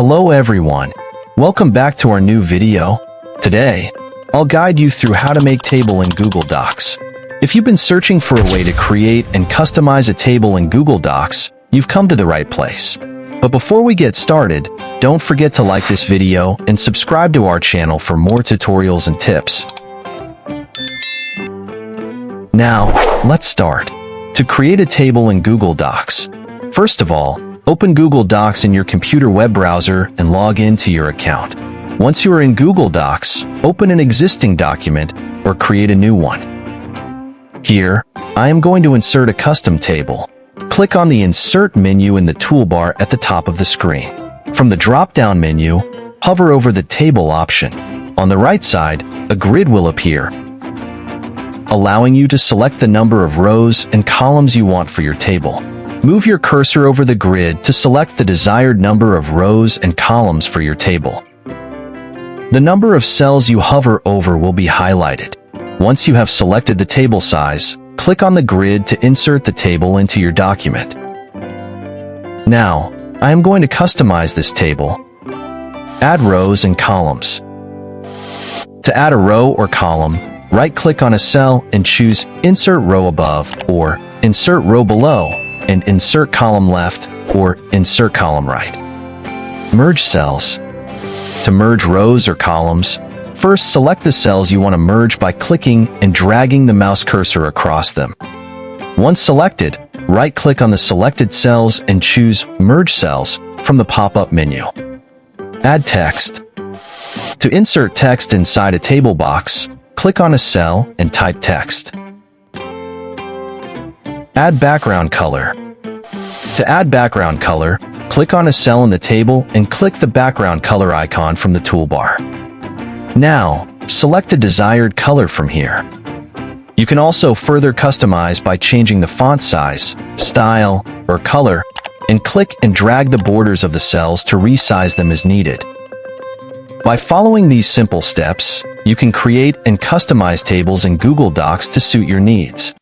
Hello everyone. Welcome back to our new video. Today, I'll guide you through how to make table in Google Docs. If you've been searching for a way to create and customize a table in Google Docs, you've come to the right place. But before we get started, don't forget to like this video and subscribe to our channel for more tutorials and tips. Now, let's start. To create a table in Google Docs, first of all, open Google Docs in your computer web browser and log into your account. Once you are in Google Docs, open an existing document or create a new one. Here, I am going to insert a custom table. Click on the Insert menu in the toolbar at the top of the screen. From the drop-down menu, hover over the Table option. On the right side, a grid will appear, allowing you to select the number of rows and columns you want for your table. Move your cursor over the grid to select the desired number of rows and columns for your table. The number of cells you hover over will be highlighted. Once you have selected the table size, click on the grid to insert the table into your document. Now, I am going to customize this table. Add rows and columns. To add a row or column, right-click on a cell and choose Insert Row Above or Insert Row Below, and Insert Column Left or Insert Column Right. Merge cells. To merge rows or columns, first select the cells you want to merge by clicking and dragging the mouse cursor across them. Once selected, right-click on the selected cells and choose Merge Cells from the pop-up menu. Add text. To insert text inside a table box, click on a cell and type text. Add background color. To add background color, click on a cell in the table and click the background color icon from the toolbar. Now, select a desired color from here. You can also further customize by changing the font size, style, or color, and click and drag the borders of the cells to resize them as needed. By following these simple steps, you can create and customize tables in Google Docs to suit your needs.